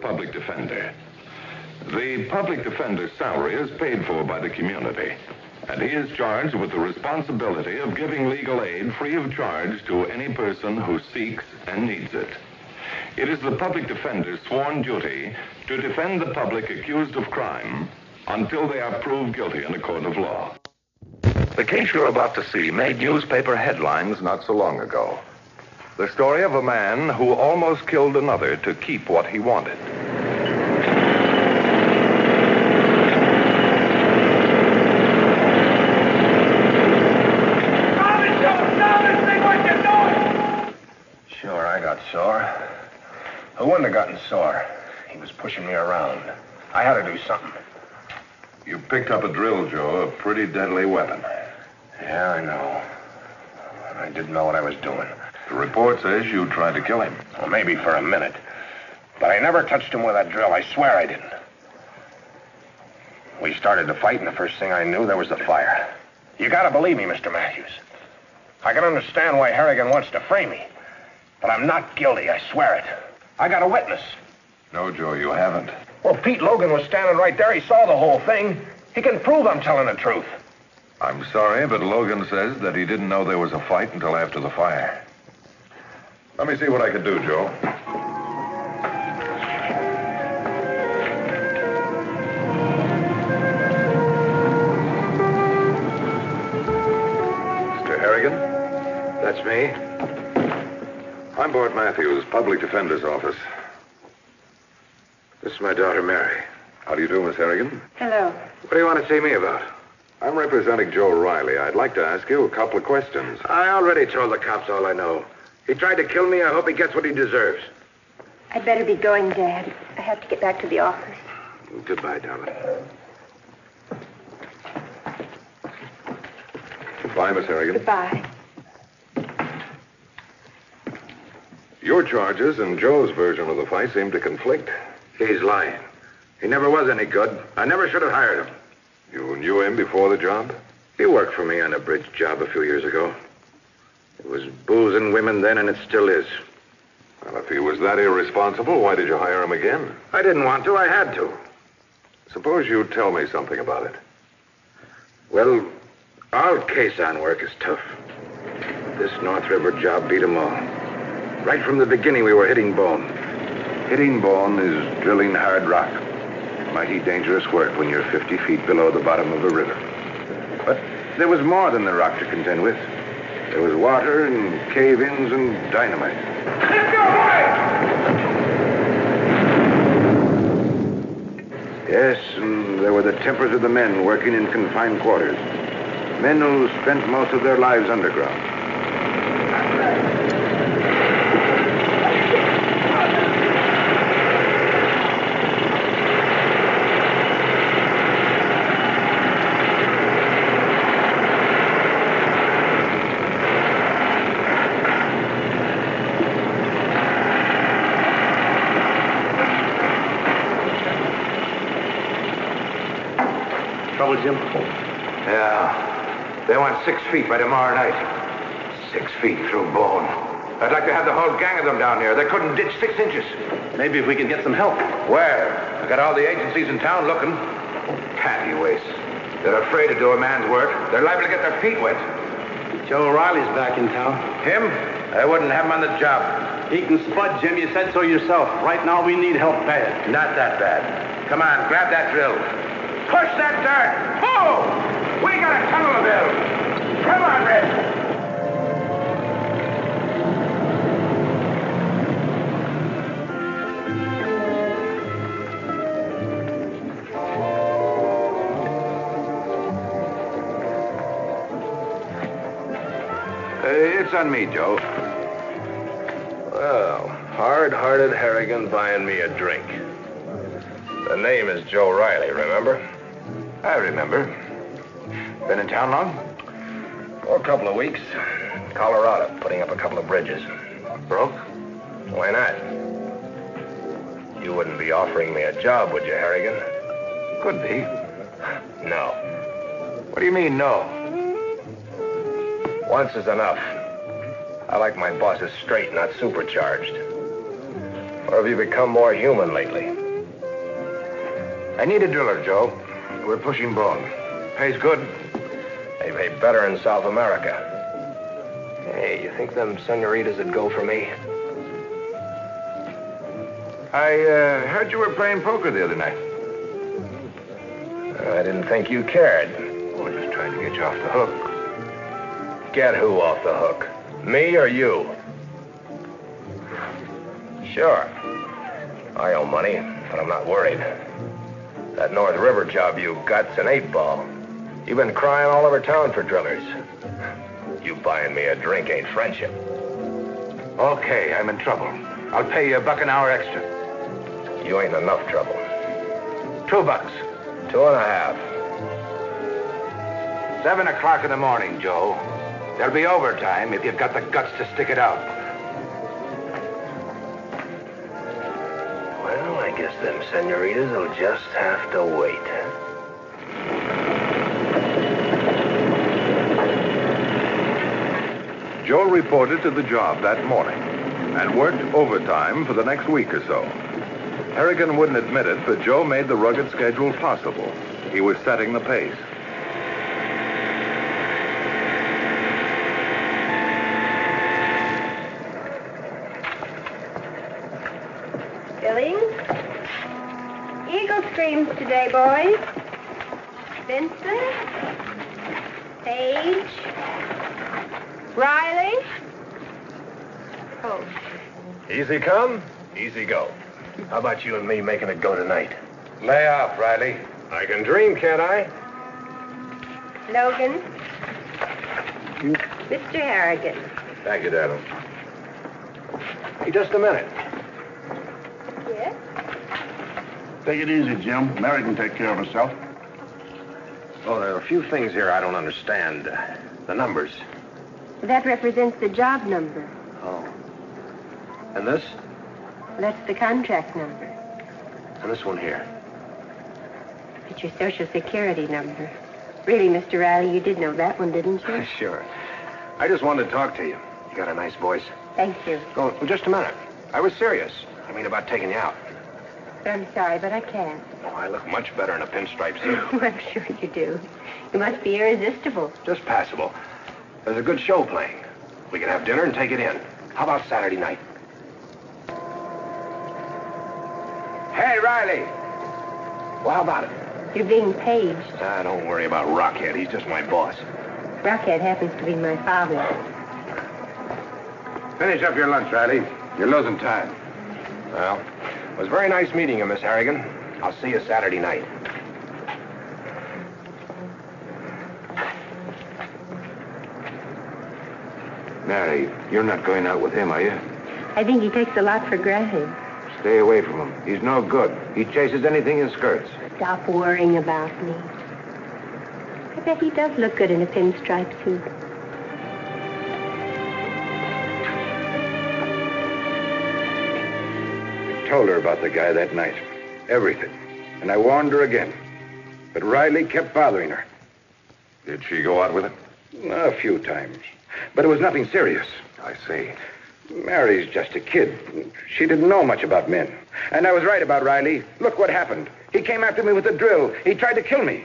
public defender. The public defender's salary is paid for by the community, and he is charged with the responsibility of giving legal aid free of charge to any person who seeks and needs it. It is the public defender's sworn duty to defend the public accused of crime until they are proved guilty in a court of law. The case you're about to see made newspaper headlines not so long ago. The story of a man who almost killed another to keep what he wanted. Sure, I got sore. Who wouldn't have gotten sore? He was pushing me around. I had to do something. You picked up a drill, Joe, a pretty deadly weapon. Yeah, I know. I didn't know what I was doing. The report says you tried to kill him. Well, maybe for a minute. But I never touched him with that drill. I swear I didn't. We started to fight, and the first thing I knew, there was the fire. You gotta believe me, Mr. Matthews. I can understand why Harrigan wants to frame me. But I'm not guilty, I swear it. I got a witness. No, Joe, you haven't. Well, Pete Logan was standing right there. He saw the whole thing. He can prove I'm telling the truth. I'm sorry, but Logan says that he didn't know there was a fight until after the fire. Let me see what I can do, Joe. Mr. Harrigan? That's me. I'm Bart Matthews, Public Defender's Office. This is my daughter, Mary. How do you do, Miss Harrigan? Hello. What do you want to see me about? I'm representing Joe Riley. I'd like to ask you a couple of questions. I already told the cops all I know. He tried to kill me. I hope he gets what he deserves. I'd better be going, Dad. I have to get back to the office. Goodbye, darling. Goodbye, Miss Harrigan. Goodbye. Your charges and Joe's version of the fight seem to conflict. He's lying. He never was any good. I never should have hired him. You knew him before the job? He worked for me on a bridge job a few years ago. It was booze and women then, and it still is. Well, if he was that irresponsible, why did you hire him again? I didn't want to. I had to. Suppose you tell me something about it. Well, all caisson work is tough. This North River job beat 'em all. Right from the beginning, we were hitting bone. Hitting bone is drilling hard rock. Mighty dangerous work when you're 50 feet below the bottom of a river. But there was more than the rock to contend with. There was water and cave-ins and dynamite. Let's go, boy! Yes, and there were the tempers of the men working in confined quarters. Men who spent most of their lives underground. Trouble, Jim? Yeah. They want 6 feet by tomorrow night. 6 feet through bone. I'd like to have the whole gang of them down here. They couldn't ditch 6 inches. Maybe if we could get some help. Where? I got all the agencies in town looking. Candy wastes. They're afraid to do a man's work. They're liable to get their feet wet. Joe O'Reilly's back in town. Him? I wouldn't have him on the job. He can spud, Jim. You said so yourself. Right now, we need help bad. Not that bad. Come on, grab that drill. Push that dirt! Oh! We got a tunnel to build! Come on, Red! It's on me, Joe. Well, hard-hearted Harrigan buying me a drink. The name is Joe Riley, remember? I remember. Been in town long? Oh, a couple of weeks. Colorado, putting up a couple of bridges. Broke? Why not? You wouldn't be offering me a job, would you, Harrigan? Could be. No. What do you mean, no? Once is enough. I like my bosses straight, not supercharged. Or have you become more human lately? I need a driller, Joe. We're pushing bone. Pays good. They pay better in South America. Hey, you think them senoritas would go for me? I heard you were playing poker the other night. I didn't think you cared. We're just trying to get you off the hook. Get who off the hook? Me or you? Sure. I owe money, but I'm not worried. That North River job you got's an 8-ball. You've been crying all over town for drillers. You buying me a drink ain't friendship. Okay, I'm in trouble. I'll pay you $1 an hour extra. You ain't in enough trouble. $2. 2.5. 7 o'clock in the morning, Joe. There'll be overtime if you've got the guts to stick it out. Well, I guess them senoritas will just have to wait. Joe reported to the job that morning and worked overtime for the next week or so. Harrigan wouldn't admit it, but Joe made the rugged schedule possible. He was setting the pace. Billings? Eagle screams today, boys. Vincent? Page? Riley? Oh. Easy come, easy go. How about you and me making it go tonight? Lay off, Riley. I can dream, can't I? Logan? Mr. Harrigan. Thank you, Dad. Hey, just a minute. Yes? Take it easy, Jim. Mary can take care of herself. Oh, there are a few things here I don't understand. The numbers. That represents the job number. Oh. And this? That's the contract number. And this one here. It's your Social Security number. Really, Mr. Riley, you did know that one, didn't you? Sure. I just wanted to talk to you. You got a nice voice. Thank you. Oh, just a minute. I was serious. I mean about taking you out. But I'm sorry, but I can't. Oh, I look much better in a pinstripe suit. I'm sure you do. You must be irresistible. Just passable. There's a good show playing. We can have dinner and take it in. How about Saturday night? Hey, Riley! Well, how about it? You're being paged. Don't worry about Rockhead. He's just my boss. Rockhead happens to be my father. Finish up your lunch, Riley. You're losing time. Well, it was very nice meeting you, Miss Harrigan. I'll see you Saturday night. Mary, you're not going out with him, are you? I think he takes a lot for granted. Stay away from him. He's no good. He chases anything in skirts. Stop worrying about me. I bet he does look good in a pinstripe suit. I told her about the guy that night. Everything. And I warned her again. But Riley kept bothering her. Did she go out with him? A few times. But it was nothing serious. I see. Mary's just a kid. She didn't know much about men. And I was right about Riley. Look what happened. He came after me with a drill. He tried to kill me.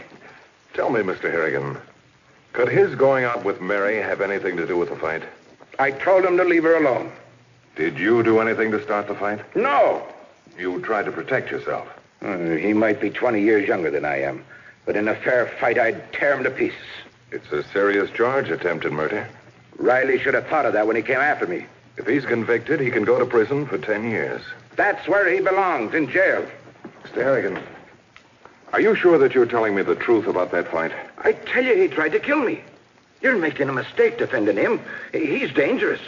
Tell me, Mr. Harrigan, could his going out with Mary have anything to do with the fight? I told him to leave her alone. Did you do anything to start the fight? No. You tried to protect yourself. He might be 20 years younger than I am. But in a fair fight, I'd tear him to pieces. It's a serious charge, attempted murder. Riley should have thought of that when he came after me. If he's convicted, he can go to prison for 10 years. That's where he belongs, in jail. Mr. Harrigan, are you sure that you're telling me the truth about that fight? I tell you, he tried to kill me. You're making a mistake defending him. He's dangerous.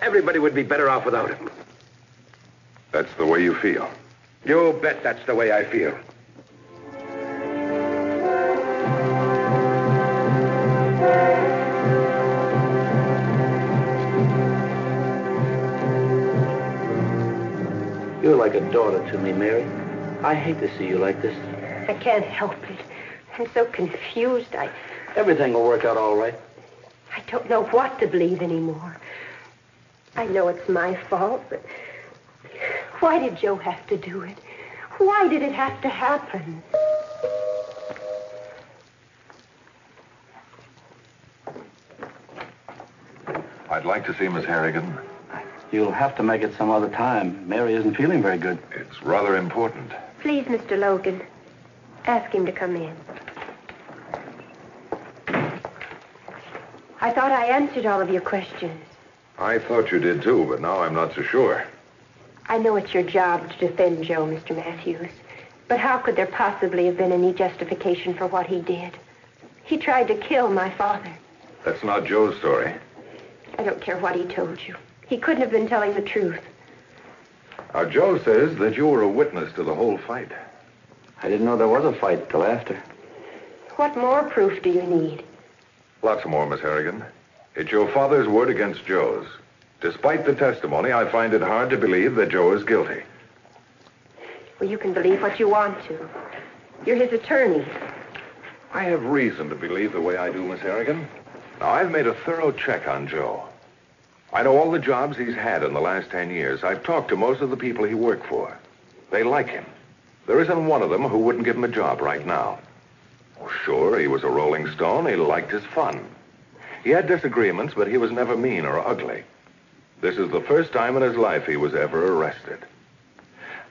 Everybody would be better off without him. That's the way you feel. You bet that's the way I feel. You're like a daughter to me, Mary. I hate to see you like this. I can't help it. I'm so confused. Everything will work out all right. I don't know what to believe anymore. I know it's my fault, but why did Joe have to do it? Why did it have to happen? I'd like to see Miss Harrigan. You'll have to make it some other time. Mary isn't feeling very good. It's rather important. Please, Mr. Logan, ask him to come in. I thought I answered all of your questions. I thought you did too, but now I'm not so sure. I know it's your job to defend Joe, Mr. Matthews. But how could there possibly have been any justification for what he did? He tried to kill my father. That's not Joe's story. I don't care what he told you. He couldn't have been telling the truth. Now, Joe says that you were a witness to the whole fight. I didn't know there was a fight till after. What more proof do you need? Lots more, Miss Harrigan. It's your father's word against Joe's. Despite the testimony, I find it hard to believe that Joe is guilty. Well, you can believe what you want to. You're his attorney. I have reason to believe the way I do, Miss Harrigan. Now, I've made a thorough check on Joe. I know all the jobs he's had in the last 10 years. I've talked to most of the people he worked for. They like him. There isn't one of them who wouldn't give him a job right now. Oh, sure, he was a rolling stone. He liked his fun. He had disagreements, but he was never mean or ugly. This is the first time in his life he was ever arrested.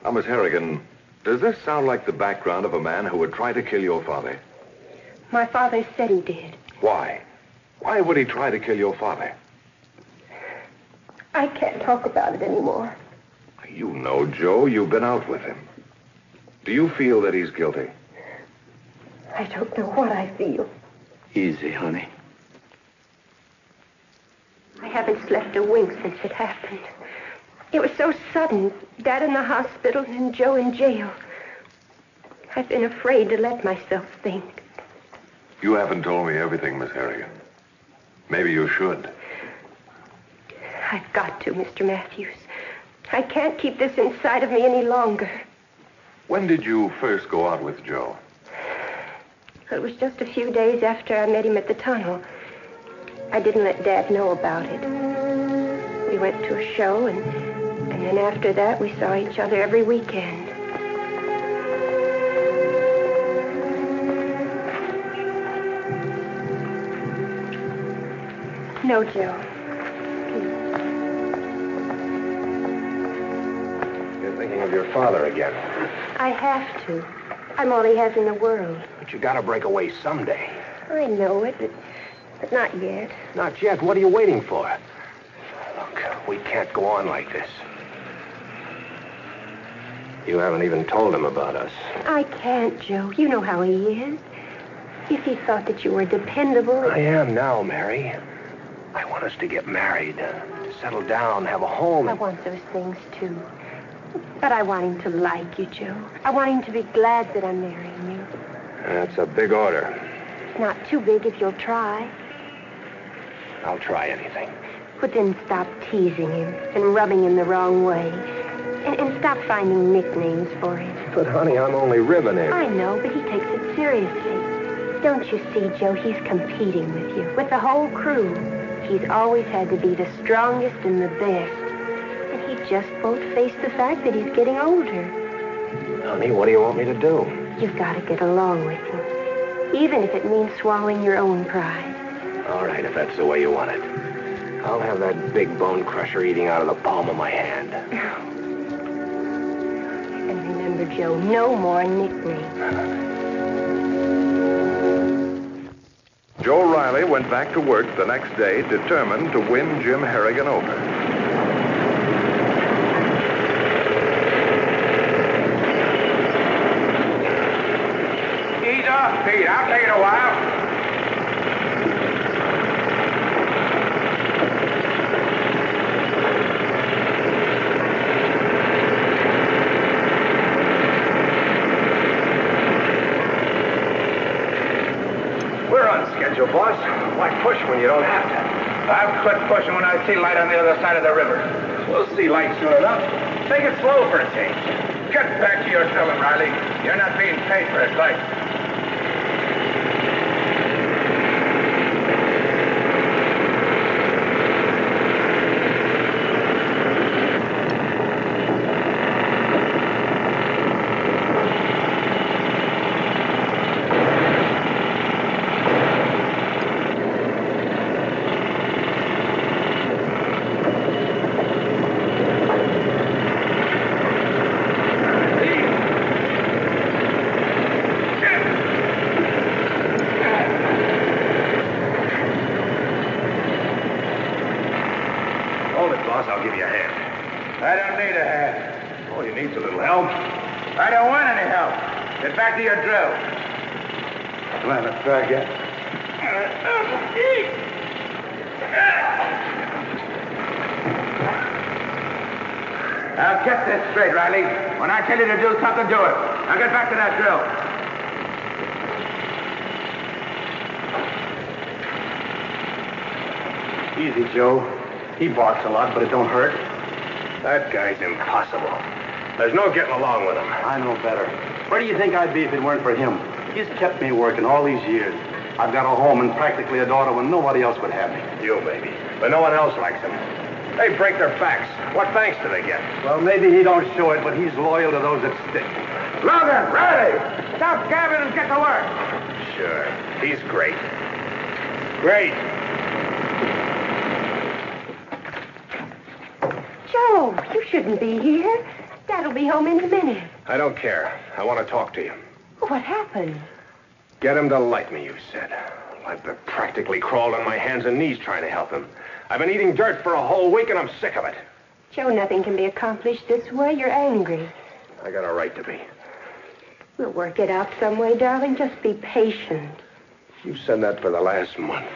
Now, Miss Harrigan, does this sound like the background of a man who would try to kill your father? My father said he did. Why? Why would he try to kill your father? I can't talk about it anymore. You know, Joe, you've been out with him. Do you feel that he's guilty? I don't know what I feel. Easy, honey. I haven't slept a wink since it happened. It was so sudden. Dad in the hospital and Joe in jail. I've been afraid to let myself think. You haven't told me everything, Miss Harrigan. Maybe you should. I've got to, Mr. Matthews. I can't keep this inside of me any longer. When did you first go out with Joe? It was just a few days after I met him at the tunnel. I didn't let Dad know about it. We went to a show, and then after that, we saw each other every weekend. No, Joe. You're thinking of your father again. I have to. I'm all he has in the world. But you gotta break away someday. I know it, but not yet. Not yet. What are you waiting for? Look, we can't go on like this. You haven't even told him about us. I can't, Joe. You know how he is. If he thought that you were dependable... I am now, Mary. I want us to get married, to settle down, have a home. I want those things, too. But I want him to like you, Joe. I want him to be glad that I'm marrying you. That's a big order. It's not too big if you'll try. I'll try anything. But then stop teasing him and rubbing him the wrong way. And stop finding nicknames for him. But, honey, I'm only ribbing him. I know, but he takes it seriously. Don't you see, Joe? He's competing with you, with the whole crew. He's always had to be the strongest and the best. And he just won't face the fact that he's getting older. Honey, what do you want me to do? You've got to get along with him, even if it means swallowing your own pride. All right, if that's the way you want it. I'll have that big bone crusher eating out of the palm of my hand. And remember, Joe, no more nicknames. Joe Riley went back to work the next day, determined to win Jim Harrigan over. Ease off, Pete. I'll take it a while. We're on schedule, boss. Why push when you don't have to? I'll quit pushing when I see light on the other side of the river. We'll see light soon enough. Take it slow for a change. Get back to your filling, Riley. You're not being paid for this light. I'll give you a hand. I don't need a hand. Oh, you need a little help. I don't want any help. Get back to your drill. Come on, let's try again. Now get this straight, Riley. When I tell you to do something, do it. Now get back to that drill. Easy, Joe. He barks a lot, but it don't hurt. That guy's impossible. There's no getting along with him. I know better. Where do you think I'd be if it weren't for him? He's kept me working all these years. I've got a home and practically a daughter when nobody else would have me. You, maybe. But no one else likes him. They break their backs. What thanks do they get? Well, maybe he don't show it, but he's loyal to those that stick. Logan, Riley, stop gabbing and get to work. Sure. He's great. Great. Joe, you shouldn't be here. Dad'll be home in a minute. I don't care. I want to talk to you. What happened? Get him to like me, you said. I've been practically crawled on my hands and knees trying to help him. I've been eating dirt for a whole week, and I'm sick of it. Joe, nothing can be accomplished this way. You're angry. I got a right to be. We'll work it out some way, darling. Just be patient. You've said that for the last month.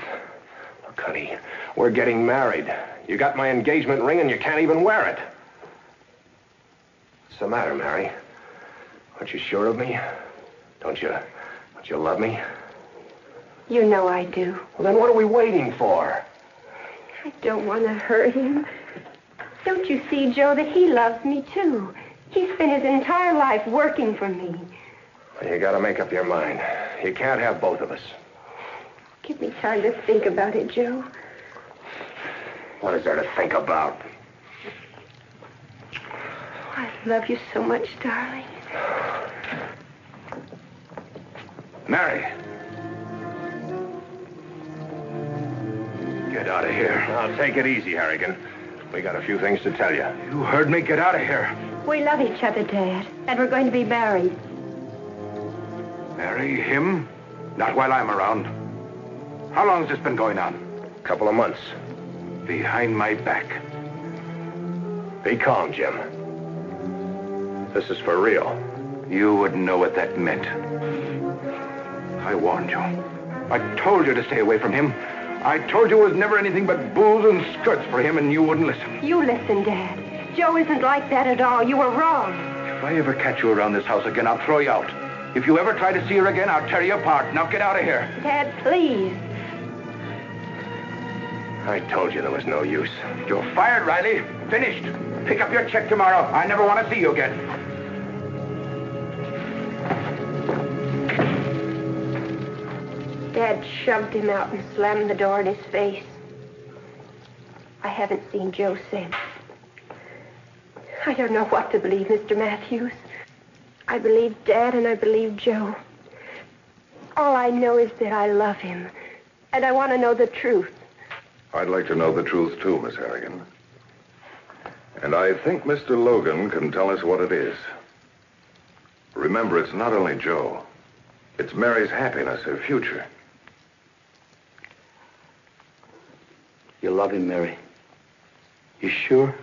Look, honey, we're getting married. You got my engagement ring, and you can't even wear it. What's the matter, Mary? Aren't you sure of me? Don't you love me? You know I do. Well, then what are we waiting for? I don't want to hurt him. Don't you see, Joe, that he loves me, too? He spent his entire life working for me. Well, you gotta make up your mind. You can't have both of us. Give me time to think about it, Joe. What is there to think about? I love you so much, darling. Mary. Get out of here. Now, take it easy, Harrigan. We got a few things to tell you. You heard me. Get out of here. We love each other, Dad, and we're going to be married. Marry him? Not while I'm around. How long has this been going on? A couple of months. Behind my back. Be calm, Jim. This is for real. You wouldn't know what that meant. I warned you. I told you to stay away from him. I told you it was never anything but booze and skirts for him, and you wouldn't listen. You listen, Dad. Joe isn't like that at all. You were wrong. If I ever catch you around this house again, I'll throw you out. If you ever try to see her again, I'll tear you apart. Now get out of here. Dad, please. I told you there was no use. You're fired, Riley. Finished. Pick up your check tomorrow. I never want to see you again. Dad shoved him out and slammed the door in his face. I haven't seen Joe since. I don't know what to believe, Mr. Matthews. I believe Dad and I believe Joe. All I know is that I love him, and I want to know the truth. I'd like to know the truth, too, Miss Harrigan. And I think Mr. Logan can tell us what it is. Remember, it's not only Joe. It's Mary's happiness, her future. You love him, Mary. You sure?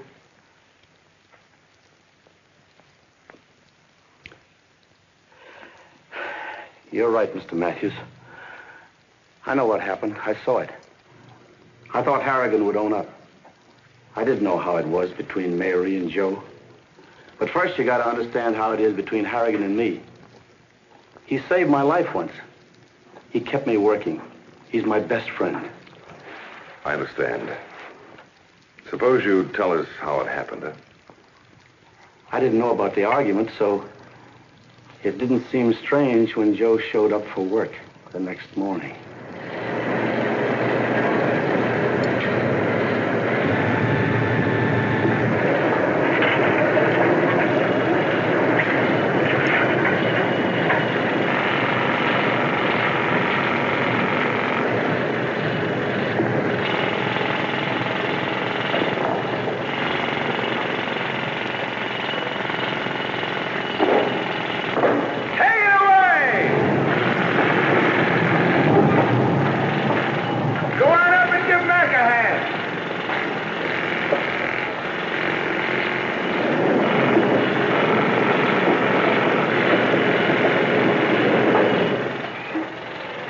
You're right, Mr. Matthews. I know what happened. I saw it. I thought Harrigan would own up. I didn't know how it was between Mary and Joe. But first you got to understand how it is between Harrigan and me. He saved my life once. He kept me working. He's my best friend. I understand. Suppose you tell us how it happened, huh? I didn't know about the argument, so it didn't seem strange when Joe showed up for work the next morning.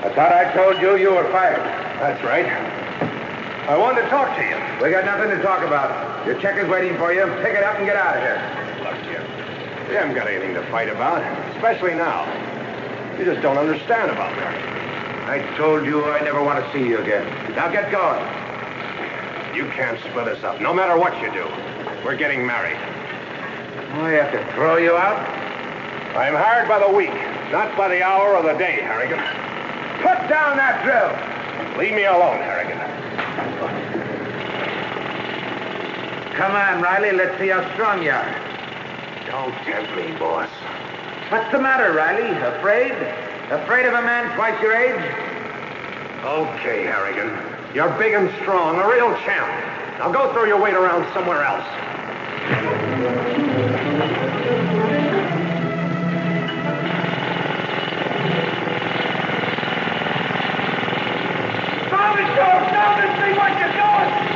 I thought I told you you were fired. That's right. I wanted to talk to you. We got nothing to talk about. Your check is waiting for you. Pick it up and get out of here. Look, Jim, we haven't got anything to fight about, especially now. You just don't understand about Mary. I told you I never want to see you again. Now get going. You can't split us up, no matter what you do. We're getting married. I have to throw you out? I'm hired by the week, not by the hour or the day, Harrigan. Put down that drill. Leave me alone, Harrigan. Come on, Riley. Let's see how strong you are. Don't tempt me, boss. What's the matter, Riley? Afraid? Afraid of a man twice your age? Okay, Harrigan. You're big and strong, a real champ. Now go throw your weight around somewhere else. Stop it, Joe! Stop it! See what you're doing!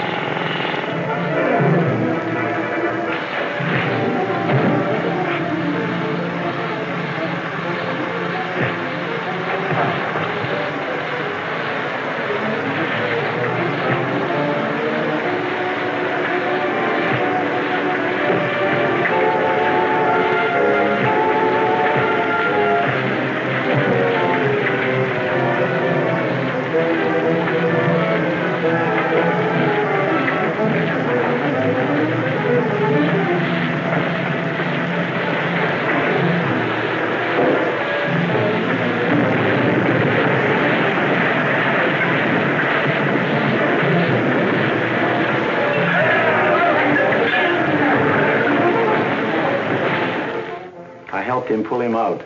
Him pull him out.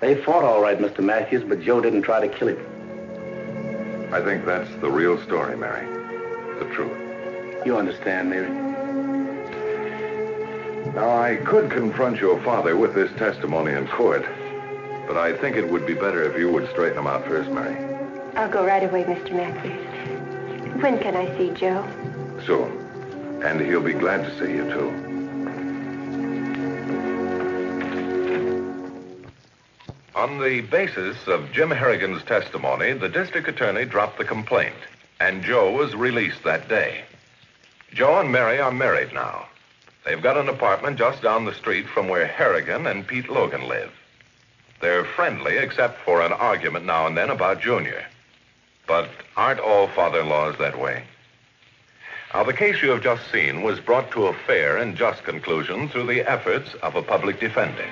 They fought all right, Mr. Matthews, but Joe didn't try to kill him. I think that's the real story, Mary. The truth. You understand, Mary? Now, I could confront your father with this testimony in court, but I think it would be better if you would straighten him out first, Mary. I'll go right away, Mr. Matthews. When can I see Joe? Soon. And he'll be glad to see you, too. On the basis of Jim Harrigan's testimony, the district attorney dropped the complaint, and Joe was released that day. Joe and Mary are married now. They've got an apartment just down the street from where Harrigan and Pete Logan live. They're friendly, except for an argument now and then about Junior. But aren't all father-in-laws that way? Now, the case you have just seen was brought to a fair and just conclusion through the efforts of a public defender.